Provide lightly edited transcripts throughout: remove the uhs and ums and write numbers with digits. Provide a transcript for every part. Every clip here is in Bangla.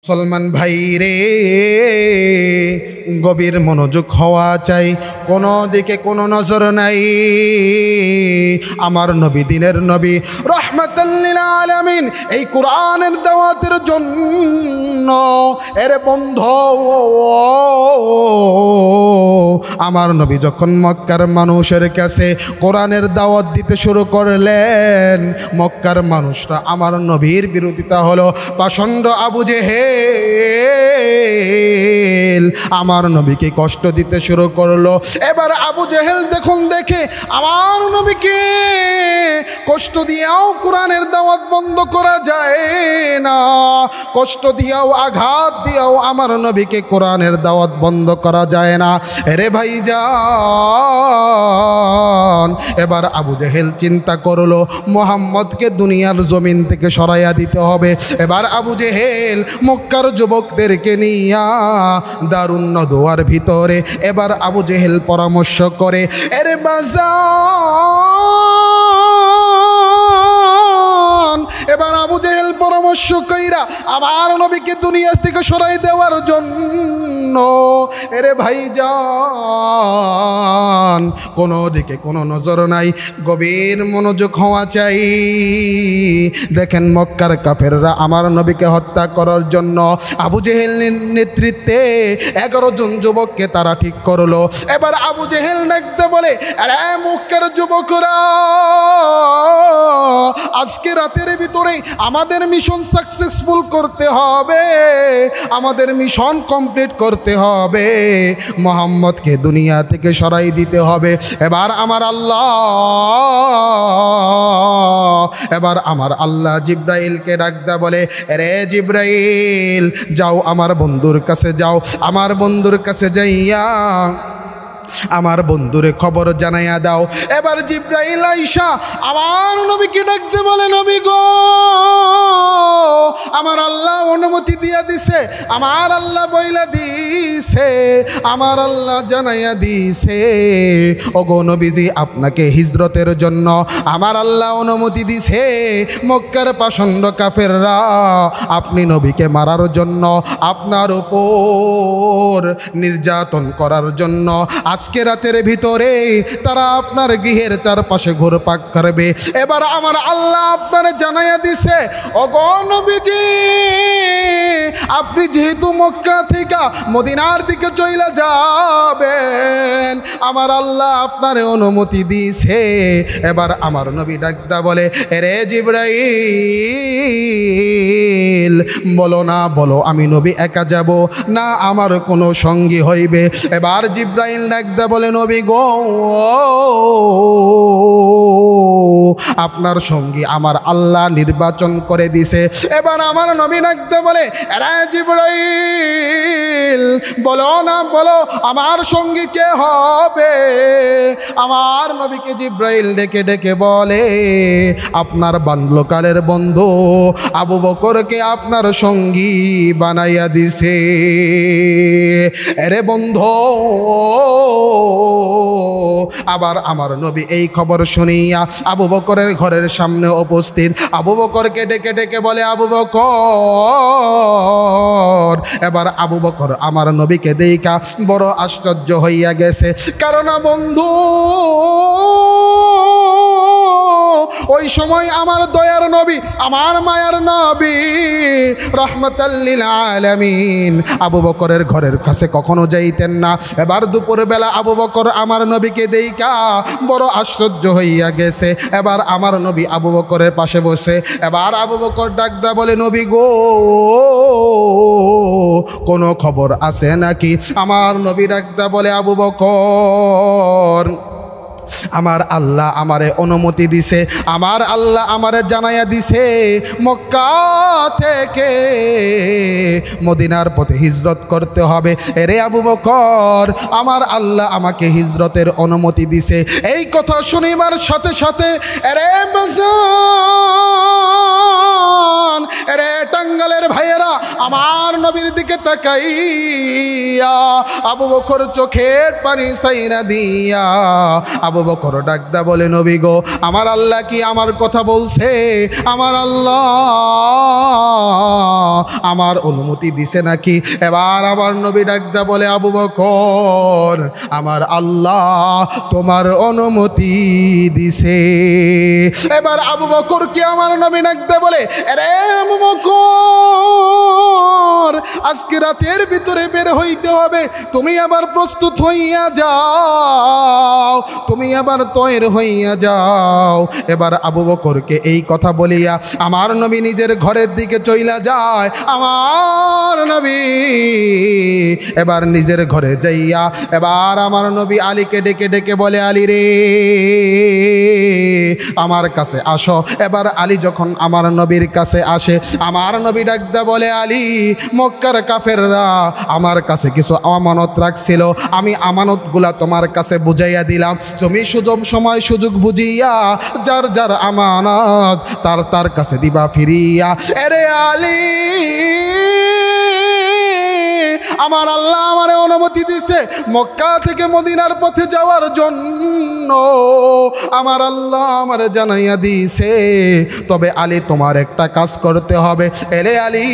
মুসলমান ভাই রে, গভীর মনোযোগ হওয়া চাই, কোনো দিকে কোনো নজর নাই। আমার নবী, দিনের নবী, রাহমাতাল লিল আলামিন, এই কোরআনের দাওয়াতের জন্য এর বন্ধু আমার নবী যখন মক্কার মানুষের কাছে কোরআনের দাওয়াত দিতে শুরু করলেন, মক্কার মানুষরা আমার নবীর বিরোধিতা হলো। পাষণ্ড আবু জেহেল আমার নবীকে কষ্ট দিতে শুরু করলো। এবার আবু জেহেল দেখে আমার নবীকে কষ্ট দিয়েও কোরআনের দাওয়াত বন্ধ করা যায় না, কষ্ট দিয়েও আঘাত দিয়েও আমার নবীকে কোরআনের দাওয়াত বন্ধ করা যায় না। রে ভাইজান, এবার আবু জেহেল চিন্তা করলো মুহাম্মদকে দুনিয়ার জমিন থেকে সরাইয়া দিতে হবে। এবার আবু জেহেল মক্কার যুবকদেরকে নিয়া দারুন নদওয়ার ভিতরে এবার আবু জেহেল পরামর্শ করে, এরে বাজান, এবার আবু জেহেল পরামর্শ কইরা আমার নবীকে দুনিয়া থেকে সরাই দেওয়ার জন্য, এরে ভাইজান, কোনো দিকে কোনো নজর নাই, গভীর মনোযোগ হওয়া চাই। দেখেন মক্কার কাফেররা আমার নবীকে হত্যা করার জন্য আবু জেহেলের নেতৃত্বে 11 জন যুবককে তারা ঠিক করলো। এবার আবু জেহেল দেখতে বলে, আরে মক্কার যুবকরা, আজকে রাতের ভিতরে আমাদের মিশন সাকসেসফুল করতে হবে, আমাদের মিশন কমপ্লিট করতে হবে, মুহাম্মদকে দুনিয়া থেকে সরাই দিতে হবে। এবার আমার আল্লাহ জিব্রাইলকে ডাকদা বলে, রে জিব্রাইল, যাও আমার বন্ধুর কাছে যাও, আমার বন্ধুর কাছে যাইয়া আমার বন্ধুরে খবর জানাইয়া দাও। এবার জিব্রাইল আইসা আমার নবীকে ডাকতে বলে, নবী গো, আমার আল্লাহ অনুমতি দিয়া দিছে, আমার আল্লাহ বইলা দিছে, আমার আল্লাহ জানাইয়া দিছে, ওগো নবীজি, আপনাকে হিজরতের জন্য আমার আল্লাহ অনুমতি দিছে। মক্কার পাষণ্ড কাফেররা আপনি নবীকে মারার জন্য, আপনার উপর নির্যাতন করার জন্য আজকে রাতের ভিতরে তারা আপনার গৃহের চারপাশে ঘুরপাক করবে। এবার আমার আল্লাহ আপনার জানাইয়া দিছে, ওগো নবীজি, আপনি যেহেতু মক্কা থেকে মদিনার দিকে চলে যাবেন, আমার আল্লাহ আপনার অনুমতি দিছে। এবার আমার নবী ডাকদা বলে, রে জিব্রাইল, বলো না, বলো আমি নবী একা যাব না আমার কোনো সঙ্গী হইবে? এবার জিব্রাইল ডাকদা বলে, নবী গো, আপনার সঙ্গী আমার আল্লাহ নির্বাচন করে দিছে। এবার আমার নবী ডাকদা বলে, রে জিব্রাইল, বলো না, বলো আমার সঙ্গী কে হবে? আমার নবীকে জিব্রাইল ডেকে ডেকে বলে, আপনার বাল্যকালের বন্ধু আবু বকরকে আপনার সঙ্গী বানাইয়া দিছে। এরে বন্ধু, আবার আমার নবী এই খবর শুনিয়া আবু বকরের ঘরের সামনে উপস্থিত আবু বকরকে ডেকে ডেকে বলে, আবু বকর। এবার আবু বকর আমার নবীকে দেইখা বড় আশ্চর্য হইয়া গেছে, কারণ বন্ধু ওই সময় আমার দয়ার নবী, আমার মায়ার নবী, রাহমাতাল লিল আলামিন আবু বকরের ঘরের কাছে কখনো যাইতেন না। এবার দুপুরবেলা আবু বকর আমার নবীকে দেইখা বড় আশ্চর্য হইয়া গেছে। এবার আমার নবী আবু বকরের পাশে বসে, এবার আবু বকর ডাকদা বলে, নবী গো, কোনো খবর আছে নাকি? আমার নবী ডাকদা বলে, আবু বকর, আমার আল্লাহ আমারে অনুমতি দিছে, আমার আল্লাহ আমারে জানাইয়া দিছে মক্কা থেকে মদিনার পথে হিজরত করতে হবে। রে আবু বকর, আমার আল্লাহ আমাকে হিজরতের অনুমতি দিছে। এই কথা শুনিবার সাথে সাথে রে বাজান, রে টাঙ্গালের ভাইয়েরা, আমার নবীর দিকে তাকাইয়া আবু বকর চোখের পানি সাইরা দিয়া আবু বকর ডাকদা বলে, নবী গো, আমার আল্লাহ কি আমার কথা বলছে? আমার আল্লাহ আমার অনুমতি অনুমতি দিছে নাকি? এবার আমার নবী ডাকদা বলে, আবু বকর, আমার আল্লাহ তোমার অনুমতি দিছে। এবার আবু বকরকে আমার নবী ডাকদা বলে, আরে আবু বকর, আজকে রাতের ভিতরে বের হইতে হবে, তুমি আবার প্রস্তুত হইয়া যাও, তুমি আবার তৈর হইয়া যাও। এবার আবু বকরকে এই কথা বলিয়া আমার নবী নিজের ঘরের দিকে চইলা যায়। আমার নবী এবার নিজের ঘরে যাইয়া এবার আমার নবী আলীকে ডেকে ডেকে বলে, আলী রে আমার কাছে আসো। এবার আলী যখন আমার নবীর কাছে আসে, আমার নবী ডাকদা বলে, আলী, মক্কার কাফেররা আমার কাছে কিছু আমানত রাখছিল, আমি আমানতগুলা তোমার কাছে বুঝাইয়া দিলাম, তুমি সময় সুযোগ বুঝিয়া যার যার আমানত তার কাছে দিবা ফিরিয়া। এরে আলী, আমার আল্লাহ আমারে অনুমতি দিছে মক্কা থেকে মদিনার পথে যাওয়ার জন্য, আমার আল্লাহ আমারে জানাইয়া দিছে। তবে আলী, তোমার একটা কাজ করতে হবে। এরে আলী,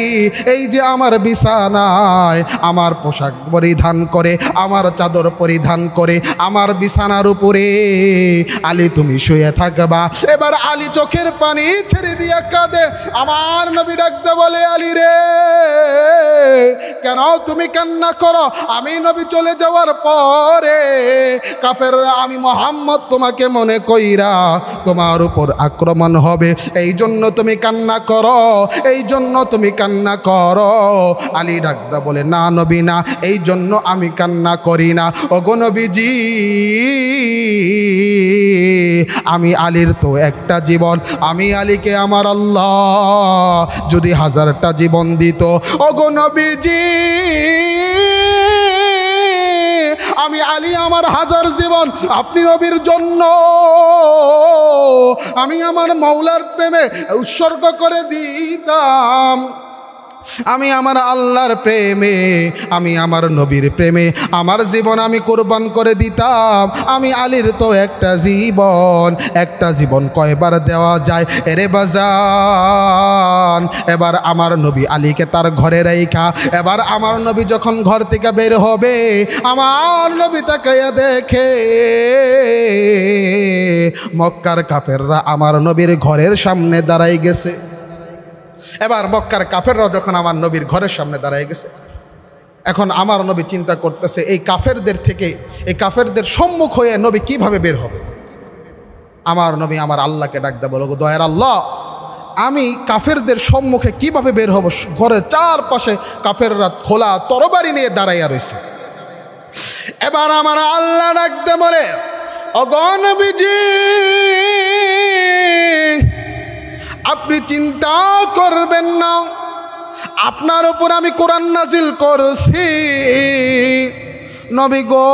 এই যে আমার বিছানায় আমার পোশাক পরিধান করে, আমার চাদর পরিধান করে আমার বিছানার উপরে আলী তুমি শুয়ে থাকবা। এবার আলী চোখের পানি ছেড়ে দিয়া কাঁদে। আমার নবী ডাকতে বলে, আলী রে, কেন তুমি কান্না করো? আমি নবী চলে যাওয়ার পরে কাফেররা আমি মুহাম্মদ তোমাকে মনে কইরা তোমার উপর আক্রমণ হবে, এই জন্য তুমি কান্না করো, এই জন্য তুমি কান্না করো। আলী ডাকদা বলে, না নবী না, এই জন্য আমি কান্না করি না। ওগো নবীজি, আমি আলীর তো একটা জীবন, আমি আলীকে আমার আল্লাহ যদি 1000টা জীবন দিত, ওগো নবীজি, আমি আলী আমার 1000 জীবন আপনি নবীর জন্য আমি আমার মাওলার প্রেমে উৎসর্গ করে দিতাম। আমি আমার আল্লাহর প্রেমে, আমি আমার নবীর প্রেমে আমার জীবন আমি কোরবান করে দিতাম। আমি আলীর তো একটা জীবন কয়বার দেওয়া যায় এরে বাজান। এবার আমার নবী আলীকে তার ঘরে রাইখা এবার আমার নবী যখন ঘর থেকে বের হবে, আমার নবী তাকাইয়া দেখে মক্কার কাফেররা আমার নবীর ঘরের সামনে দাঁড়াই গেছে। এবার মক্কার কাফেররা যখন আমার নবীর ঘরের সামনে দাঁড়ায় গেছে, এখন আমার নবী চিন্তা করতেছে এই কাফেরদের থেকে, এই কাফেরদের সম্মুখ হয়ে নবী কিভাবে বের হবে। আমার নবী আমার আল্লাহকে ডাকতে বলো, দয়ার আল্লাহ, আমি কাফেরদের সম্মুখে কিভাবে বের হব? ঘরের চারপাশে কাফেররা খোলা তরবারি নিয়ে দাঁড়াইয়া রয়েছে। এবার আমার আল্লাহ ডাকতে বলে, ওগো নবীজি, আপনি চিন্তা করবেন না, আপনার উপর আমি কোরআন নাজিল করছি। নবী গো,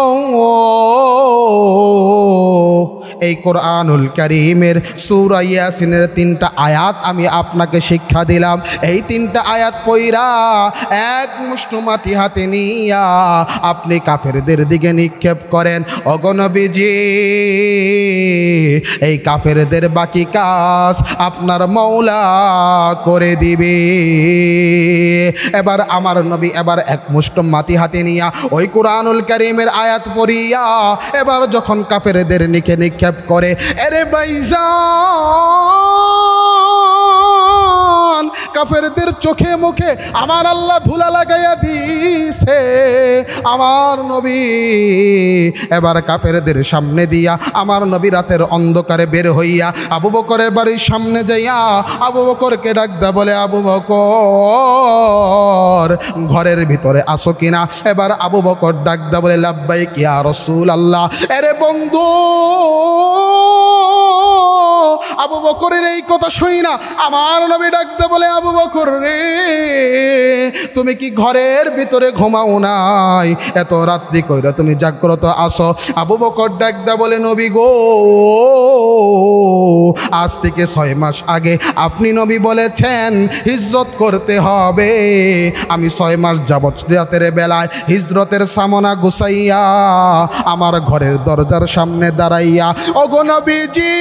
এই কোরআনুল কারীমের সূরা ইয়াসিনের 3টা আয়াত আমি আপনাকে শিক্ষা দিলাম। এই 3টা আয়াত পইরা এক মুষ্ঠ মাটি হাতে নিয়া আপনি কাফেরদের দিকে নিক্ষেপ করেন। ওগো নবীজি, এই কাফেরদের বাকি কাজ আপনার মাওলা করে দিবে। এবার আমার নবী এবার এক মুষ্ঠ মাটি হাতে নিয়া ওই কোরআনুল কারীমের আয়াত পড়িয়া এবার যখন কাফেরদের নিক্ষেপ করে, এরে ভাইজান, কাফেরদের চোখে মুখে আমার আল্লাহ ধুলা লাগাইয়া দিছে। আমার নবী এবার কাফেরদের সামনে দিয়া আমার নবী রাতের অন্ধকারে বের হইয়া আবু বকরের বাড়ির সামনে যাইয়া আবু বকরকে ডাকদা বলে, আবু বকর, ঘরের ভিতরে আসো কিনা? এবার আবু বকর ডাকদা বলে, লাব্বাইক ইয়া রাসূলুল্লাহ। এরে বন্ধু, আবু বকরের এই কথা শুই না আমার নবী ডাকতে বলে, আবু বকর রে, তুমি কি ঘরের ভিতরে ঘুমাও নাই? এত রাত্রি কইরা তুমি জাগ্রত আসো। আবু বকর ডাকতে বলে, নবী গো, আজ থেকে 6 মাস আগে আপনি নবী বলেছেন হিজরত করতে হবে। আমি 6 মাস যাবৎ রাতের বেলায় হিজরতের সামনা গুছাইয়া আমার ঘরের দরজার সামনে দাঁড়াইয়া, ওগো নবীজি,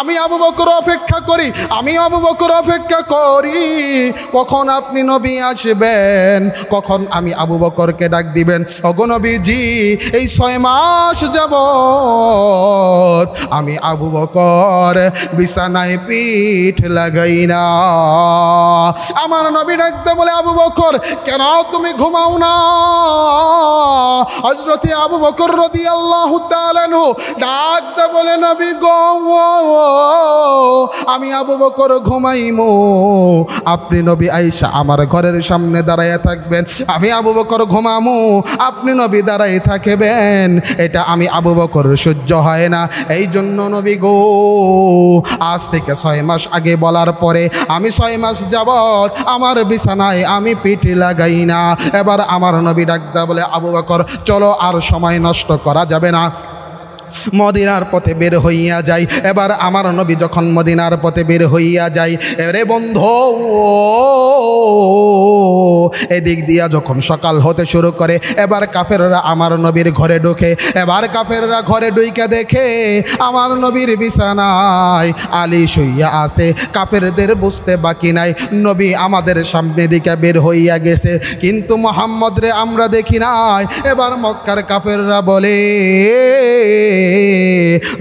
আমি আবু বকর অপেক্ষা করি, আমি আবু বকর অপেক্ষা করি কখন আপনি নবী আসবেন, কখন আমি আবু বকরকে ডাক দিবেন। ওগো নবীজি, এই 6 মাস যাবত আমি আবু বকর বিছানায় পিঠ লাগাই না। আমার নবী ডাকতে বলে, আবু বকর কেন তুমি ঘুমাও না? হযরতে আবু বকর রাদিয়াল্লাহু তাআলা আনহু ডাকতে বলে, নবী গো, আমি আবু বকর ঘুমাইমু, আপনি নবী আয়েশা আমার ঘরের সামনে দাঁড়াইয়া থাকবেন, আমি আবু বকর ঘুমামু, আপনি নবী দাঁড়াই থাকবেন, এটা আমি আবু বকর সহ্য হয় না। এই জন্য নবী গো, আজ থেকে 6 মাস আগে বলার পরে আমি 6 মাস যাবত আমার বিছানায় আমি পিঠ লাগাই না। এবার আমার নবী ডাকদা বলে, আবু বকর চলো, আর সময় নষ্ট করা যাবে না, মদিনার পথে বের হইয়া যাই। এবার আমার নবী যখন মদিনার পথে বের হইয়া যায়, এরে বন্ধু, এদিক দিয়া যখন সকাল হতে শুরু করে, এবার কাফেররা আমার নবীর ঘরে ঢোকে। এবার কাফেররা ঘরে ঢুইকা দেখে আমার নবীর বিছানায় আলী শুইয়া আছে। কাফেরদের বুঝতে বাকি নাই, নবী আমাদের সামনে দিকে বের হইয়া গেছে, কিন্তু মুহাম্মদ রে আমরা দেখি নাই। এবার মক্কার কাফেররা বলে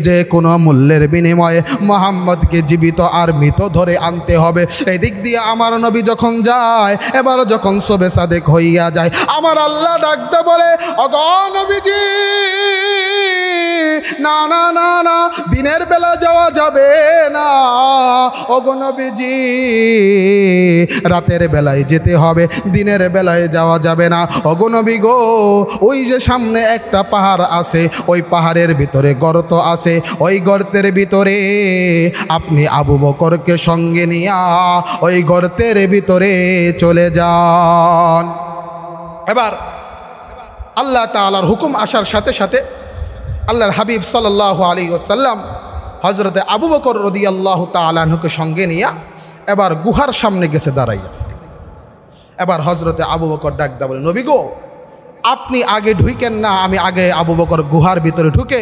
যে কোনো মূল্যের বিনিময়ে মুহাম্মদকে জীবিত আর মৃত ধরে আনতে হবে। এদিক দিয়ে আমার নবী যখন যায়, এবার যখন শবে সাদেক হইয়া যায়, আমার আল্লাহ ডাকতে বলে, ওগো নবীজি, না না না না, দিনের বেলা যাওয়া যাবে না, ওগো নবীজি, রাতের বেলায় যেতে হবে, দিনের বেলায় যাওয়া যাবে না। ওগো নবী গো, ওই যে সামনে একটা পাহাড় আছে, ওই পাহাড়ের ভিতরে গর্ত আছে, ওই গর্তের ভিতরে আপনি আবু বকরকে সঙ্গে নিয়া ওই গর্তের ভিতরে চলে যান। এবার আল্লাহ তাআলার হুকুম আসার সাথে সাথে আল্লাহর হাবিব সাল্লাল্লাহু আলাইহি ওয়াসাল্লাম হযরতে আবু বকর রাদিয়াল্লাহু তাআলা আনহুকে সঙ্গে নিয়া এবার গুহার সামনে গেছে দাঁড়াইয়া। এবার হযরতে আবু বকর ডাকদা বলে, নবী গো, আপনি আগে ঢুকেন না, আমি আগে আবু বকর গুহার ভিতরে ঢুকে,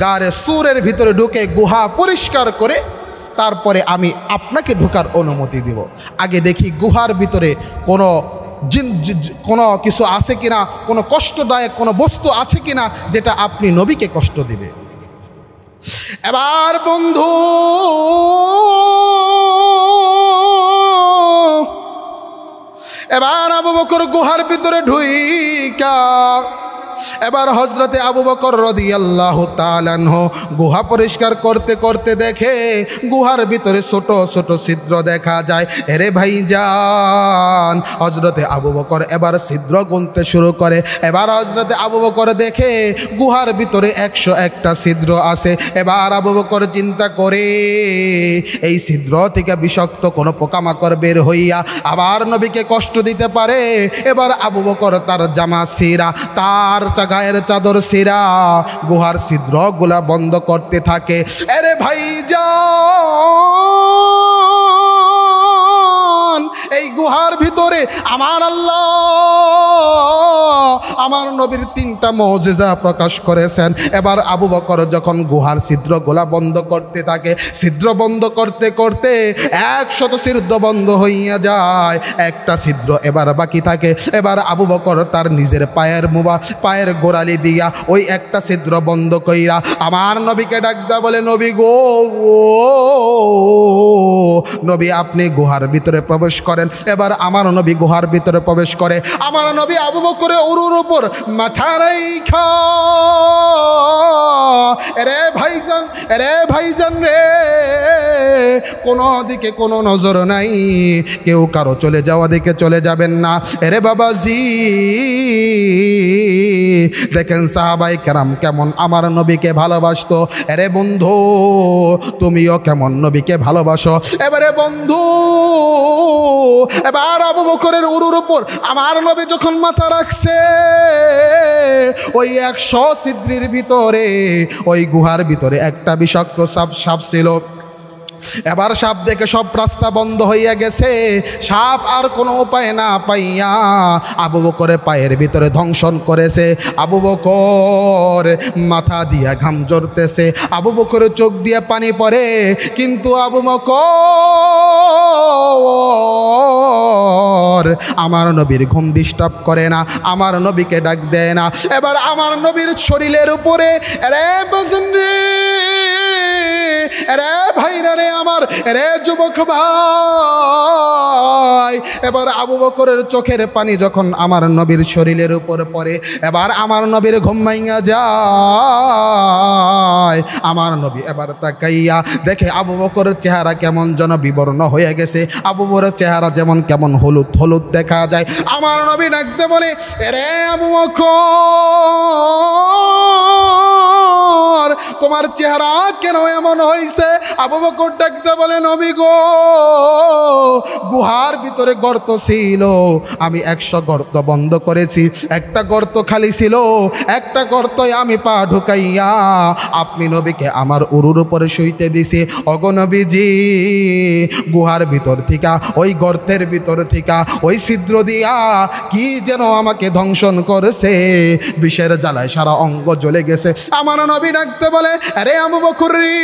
গারে সুরের ভিতরে ঢুকে গুহা পরিষ্কার করে তারপরে আমি আপনাকে ঢোকার অনুমতি দিব। আগে দেখি গুহার ভিতরে কোনো কিছু আছে কিনা, কোনো কষ্টদায়ক কোনো বস্তু আছে কিনা যেটা আপনি নবীকে কষ্ট দিবে। এবার বন্ধু, এবার আবু বকর গুহার ভিতরে ঢুইকা এবার হযরতে আবু বকর রাদিয়াল্লাহু তাআলা আনহু গুহা পরিষ্কার করতে করতে দেখে গুহার ভিতরে ছোট ছোট ছিদ্র দেখা যায়। এরে ভাইজান, হযরতে আবু বকর এবার ছিদ্র গুনতে শুরু করে। এবার হযরতে আবু বকর দেখে গুহার ভিতরে 101টা ছিদ্র আছে। এবার আবু বকর চিন্তা করে এই ছিদ্র থেকে বিষাক্ত কোনো পোকামাকড় বের হইয়া আবার নবীকে কষ্ট দিতে পারে। এবার আবু বকর তার জামা ছিঁড়া, তার গায়ের চাদর ছিঁড়া গুহার ছিদ্রগুলা বন্ধ করতে থাকে। আরে ভাইজান, এই গুহার ভিতরে আমার আল্লাহ আমার নবীর 3টা মুজিজা প্রকাশ করেছেন। এবার আবু বকর যখন গুহার ছিদ্রগুলা বন্ধ করতে থাকে, ছিদ্র বন্ধ করতে করতে 100 ছিদ্র বন্ধ হইয়া যায়, একটা ছিদ্র এবার বাকি থাকে। এবার আবু বকর তার নিজের পায়ের গোড়ালি দিয়া ওই একটা ছিদ্র বন্ধ কইরা আমার নবীকে ডাকদা বলে, নবী গো, নবী আপনি গুহার ভিতরে প্রবেশ করেন। এবার আমার নবী গুহার ভিতরে প্রবেশ করে। আমার নবী আবু বকরের উরুর উপর মাথা রাইখা, রে ভাইজান, রে ভাইজান রে, কোনো দিকে কোনো নজর নাই, কেউ কারো চলে যাওয়া দিকে চলে যাবেন না। এরে বাবাজি, দেখেন সাহাবায়ে কেরাম কেমন আমার নবীকে ভালোবাসতো। এরে বন্ধু, তুমিও কেমন নবীকে ভালোবাসো। এবারে বন্ধু, এবার আবু বকরের উরুর উপর আমার নবী যখন মাথা রাখছে, ওই 100 ছিদ্রের ভিতরে ওই গুহার ভিতরে একটা বিষাক্ত সাপ ছিল। এবার সাপ দেখে সব রাস্তা বন্ধ হইয়া গেছে। সাপ আর কোনো উপায় না পাইয়া আবু বকরের পায়ের ভিতরে দংশন করেছে। আবু বকর মাথা দিয়া ঘাম ঝরতেছে, আবু বকরের চোখ দিয়ে পানি পড়ে, কিন্তু আবু বকর আমার নবীর ঘুম ডিস্টার্ব করে না, আমার নবীকে ডাক দেয় না। এবার আমার নবীর শরীরের উপরে রে বাজান রে, রে ভাইরা রে আমার, রে যুবক ভাই, এবার আবু বকরের চোখের পানি যখন আমার নবীর শরীরের উপর পড়ে, এবার আমার নবীর ঘুম ভাঙা যায়। আমার নবী এবার তাকাইয়া দেখে আবু বকরের চেহারা কেমন যেন বিবর্ণ হয়ে গেছে, আবু বকরের চেহারা যেমন কেমন হলুদ হলুদ দেখা যায়। আমার নবী ডাকতে বলে, রে আবু বকর, তোমার চেহারা কেন এমন হয়েছে? আবু বকর ডাকতে বলে, নবী গো, গুহার ভিতরে গর্ত ছিল, আমি 100 গর্ত বন্ধ করেছি, একটা গর্ত খালি ছিল, একটা গর্তয় আমি পা ঢুকাইয়া আপনি নবীকে আমার উরুর উপরে শুইতে দিছি। ওগো নবীজি, গুহার ভিতর থেকে, ওই গর্তের ভিতর থেকে, ওই ছিদ্র দিয়া কি যেন আমাকে ধ্বংসন করেছে, বিষের জ্বালায় সারা অঙ্গ জ্বলে গেছে। আমার নবী ডাকতে বলে, আরে আবু বকর রে,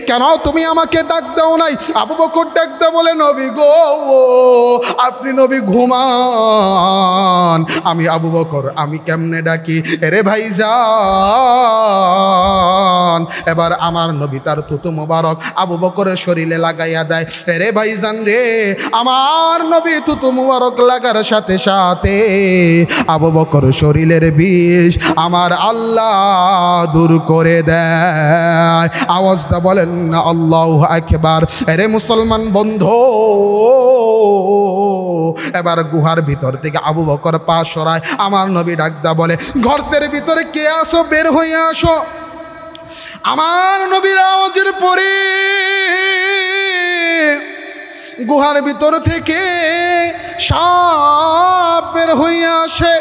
কেন তুমি আমাকে ডাক দাও নাই? আবু বকর ডাকতে বলে, নবী গো, আপনি নবী ঘুমান, আমি আবু বকর, আমি কেমনে ডাকি? এরে ভাইজান, এবার আমার নবী তার থুতু মোবারক আবু বকরের শরীরে লাগাইয়া দেয়। এরে ভাইজান রে, আমার নবী থুতু মোবারক লাগার সাথে সাথে আবু বকর শরীরের বিষ আমার আল্লাহ দূর করে দেয়। আওয়াজটা বলেন না আল্লাহু আকবার। এরে মুসলমান বন্ধু, এবার গুহার ভিতর থেকে আবু বকর পা সরায়, আমার নবী ডাকদা বলে, গর্তের ভিতরে কে আসো, বের হয়ে আসো। আমার নবীর আওয়াজের পরে গুহার ভিতর থেকে সাপ বের হয়ে আসে।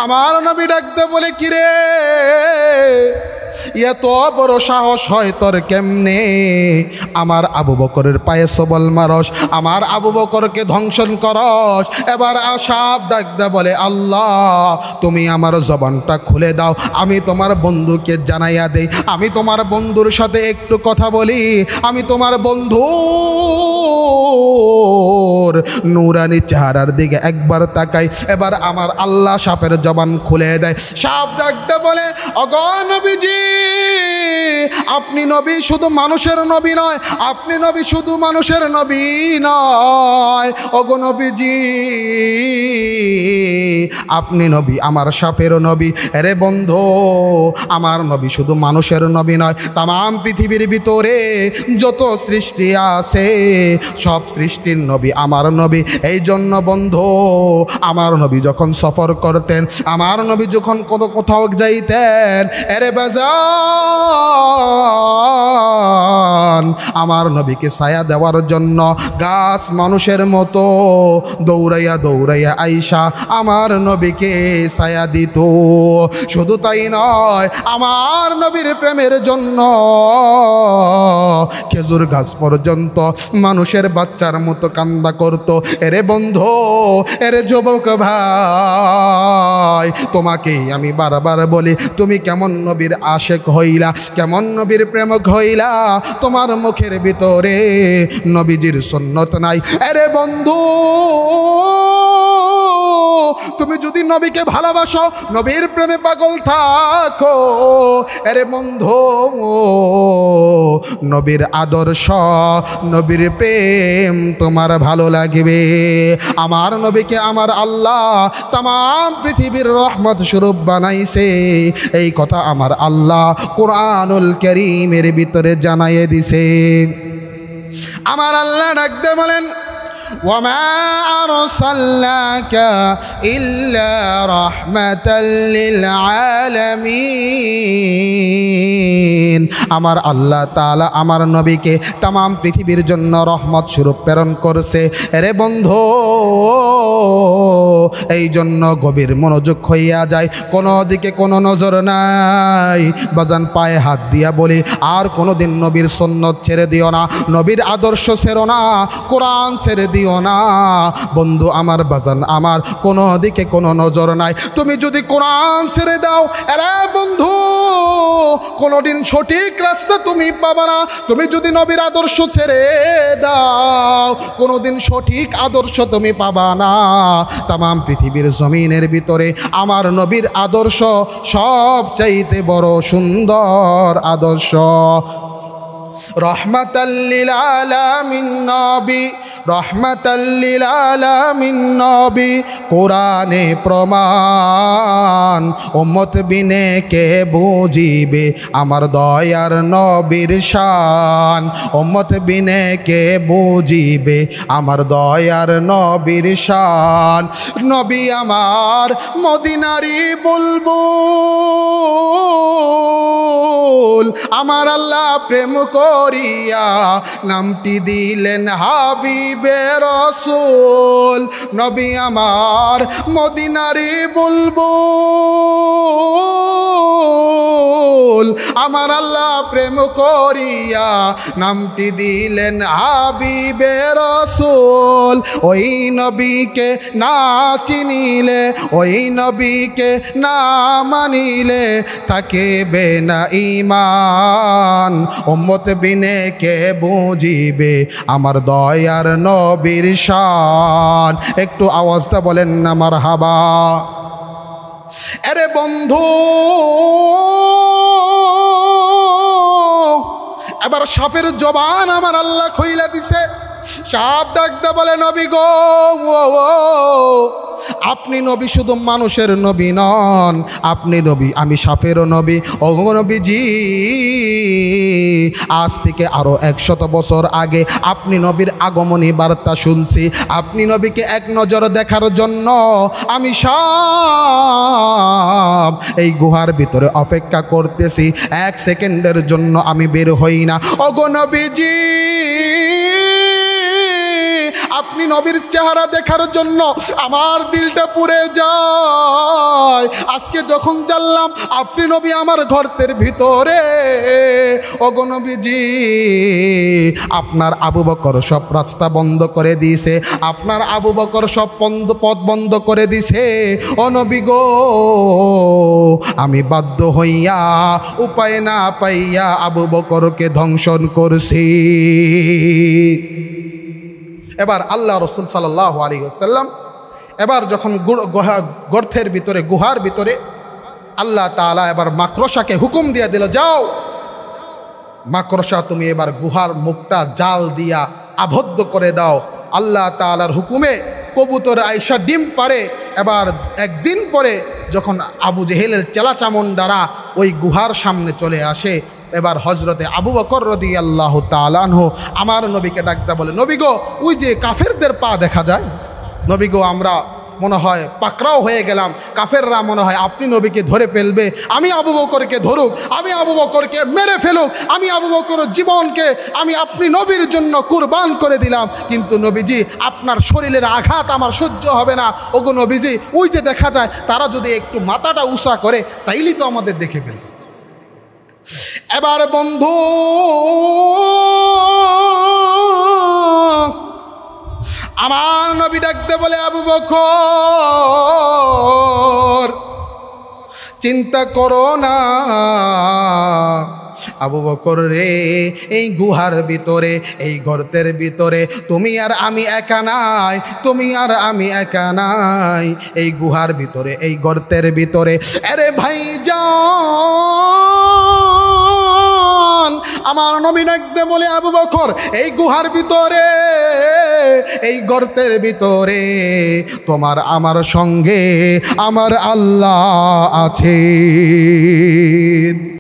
আমার নবী ডাকতে বলে, কিরে, এত বড় সাহস হয় তোর কেমনে আমার আবু বকরের পায়ে সবল মারস, আমার আবু বকরকে ধ্বংসন করস? এবার সাপ ডাকতে বলে, আল্লাহ তুমি আমার জবানটা খুলে দাও, আমি তোমার বন্ধুকে জানাইয়া দেই, আমি তোমার বন্ধুর সাথে একটু কথা বলি, আমি তোমার বন্ধুর নূরানি চেহারার দিকে একবার তাকাই। এবার আমার আল্লাহ সাপের জবান খুলে দেয়। সাপ ডাকতে বলে, ওগো নবীজি, আপনি নবী শুধু মানুষের নবী নয়, আপনি নবী শুধু মানুষের নবী নয়, ওগো নবীজি, আপনি নবী আমার সাপেরও নবী। আরে বন্ধু, আমার নবী শুধু মানুষের নবী নয়, তাম পৃথিবীর ভিতরে যত সৃষ্টি আছে সব সৃষ্টির নবী আমার নবী। এই জন্য বন্ধু, আমার নবী যখন সফর করতেন, আমার নবী যখন কোথাও যাইতেন, এরে বাজান, আমার নবীকে ছায়া দেওয়ার জন্য গাছ মানুষের মতো দৌড়াইয়া দৌড়াইয়া আইসা আমার নবীকে ছায়া দিত। শুধু তাই নয়, আমার নবীর প্রেমের জন্য খেজুর গাছ পর্যন্ত মানুষের বাচ্চার মতো কান্না করত। এরে বন্ধু, এরে যুবক ভাই, তোমাকেই আমি বারবার বলি, তুমি কেমন নবীর আশেক হইলা, কেমন নবীর প্রেমক হইলা? তোমার মুখের ভিতরে নবীজির সুন্নত নাই। আরে বন্ধু, তুমি যদি নবীকে ভালোবাসো, নবীর প্রেমে পাগল থাকো, আরে বন্ধু, নবীর আদর্শ, নবীর প্রেম তোমার ভালো লাগবে। আমার নবীকে আমার আল্লাহ তাম পৃথিবীর রহমত স্বরূপ বানাইছে, এই কথা আমার আল্লাহ কুরআনুল কারীমের ভিতরে জানাইয়ে দিছে। আমার আল্লাহ ডাকতে বলেন, ওয়ামা আরসালনাকা ইল্লা রাহমাতাল লিল আলামিন। আমার আল্লাহ তাআলা আমার নবীকে তামাম পৃথিবীর জন্য রহমত স্বরূপ প্রেরণ করছে। রে বন্ধু, এই জন্য গভীর মনোযোগ হইয়া যায়, কোনো দিকে কোনো নজর নাই। বাজান পায়ে হাত দিয়া বলি, আর কোনোদিন নবীর সুন্নত ছেড়ে দিও না, নবীর আদর্শ ছেড়ো না, কোরআন ছেড়ে দিও না। বন্ধু আমার, বাজান আমার, কোনো দিকে কোনো নজর নাই। তুমি যদি কোরআন ছেড়ে দাও, এরা বন্ধু কোনোদিন সঠিক রাস্তা তুমি পাবা না। তুমি যদি নবীর আদর্শ ছেড়ে দাও, কোনোদিন সঠিক আদর্শ তুমি পাবা না। তামাম পৃথিবীর জমিনের ভিতরে আমার নবীর আদর্শ সবচাইতে বড় সুন্দর আদর্শ। রহমাতাল লিল আলামিন নবী, রহমাতাল লিল আলামিন নবী, কোরআনে প্রমাণ। উম্মত বিনে কে বুঝিবে আমার দয়ার নবীর শান। উম্মত বিনে কে বুঝিবে আমার দয়ার নবীর শান। নবী আমার মদিনারি বুলবুল, আমার আল্লাহ প্রেম করিয়া নামটি দিলেন হাবিবে রসুল। নবী আমার মদিনারি বুলবুল, আমার আল্লাহ প্রেম করিয়া নামটি দিলেন হাবিবে রসুল। ওই নবীকে না চিনিলে, ওই নবীকে না মানিলে থাকিবে না ঈমান। উম্মত বিনে কে বুঝিবে আমার দয়ার নবীর শান। একটু আওয়াজটা বলেন না মারহাবা। আরে বন্ধু, এবার সাপের জবান আমার আল্লাহ খুইলা দিছে। সাপ ডাকতে বলে, নবী গো, আপনি নবী শুধু মানুষের নবী নন, আপনি নবী, আমি সাপেরও নবী। ও নবীজি, আজ থেকে আরো 100 বছর আগে আপনি নবীর আগমনী বার্তা শুনছি। আপনি নবীকে এক নজর দেখার জন্য আমি সাপ এই গুহার ভিতরে অপেক্ষা করতেছি। 1 সেকেন্ডের জন্য আমি বের হই না। ওগো নবীজি, আপনি নবীর চেহারা দেখার জন্য আমার দিলটা পুড়ে যায়। আজকে যখন জানলাম আপনি নবী আমার ঘরের ভিতরে, ওগো নবীজি, আপনার আবু বকর সব রাস্তা বন্ধ করে দিয়েছে, আপনার আবু বকর সব পথ বন্ধ করে দিছে। ও নবী গো, আমি বাধ্য হইয়া উপায় না পাইয়া আবু বকরকে ধ্বংসন করছি। এবার আল্লাহ রসুল সাল্লাল্লাহু আলাইহি ওয়াসাল্লাম এবার যখন গর্তের ভিতরে, গুহার ভিতরে, আল্লাহ তাআলা এবার মাকড়সাকে হুকুম দিয়ে দিল, যাও মাকড়সা, তুমি এবার গুহার মুখটা জাল দিয়া আবদ্ধ করে দাও। আল্লাহ তাআলার হুকুমে কবুতর আয়সা ডিম পারে। এবার একদিন পরে যখন আবু জেহেলের চেলাচামুন্ডারা ওই গুহার সামনে চলে আসে, এবার হজরতে আবু বকর রাদিয়াল্লাহু তাআলা আনহু আমার নবীকে ডাকতে বলে, নবী গো, ওই যে কাফেরদের পা দেখা যায়, নবী গো, আমরা মনে হয় পাকড়াও হয়ে গেলাম, কাফেররা মনে হয় আপনি নবীকে ধরে ফেলবে। আমি আবু বকরকে ধরুক, আমি আবু বকরকে মেরে ফেলুক, আমি আবু বকরের জীবনকে আমি আপনি নবীর জন্য কুরবান করে দিলাম, কিন্তু নবীজি আপনার শরীরের আঘাত আমার সহ্য হবে না। ওগো নবীজি, ওই যে দেখা যায় তারা যদি একটু মাথাটা উঁচা করে তাইলেই তো আমাদের দেখে ফেলবে। এবার বন্ধু, আমার নবী ডাকতে বলে, আবু বকর চিন্তা করো না, আবু বকর রে, এই গুহার ভিতরে, এই গর্তের ভিতরে তুমি আর আমি একা নাই, তুমি আর আমি একা নাই। এই গুহার ভিতরে, এই গর্তের ভিতরে, আরে ভাইজান, আমার নবী ডাকতে বলে, আবু বকর, এই গুহার ভিতরে, এই গর্তের ভিতরে তোমার আমার সঙ্গে আমার আল্লাহ আছে।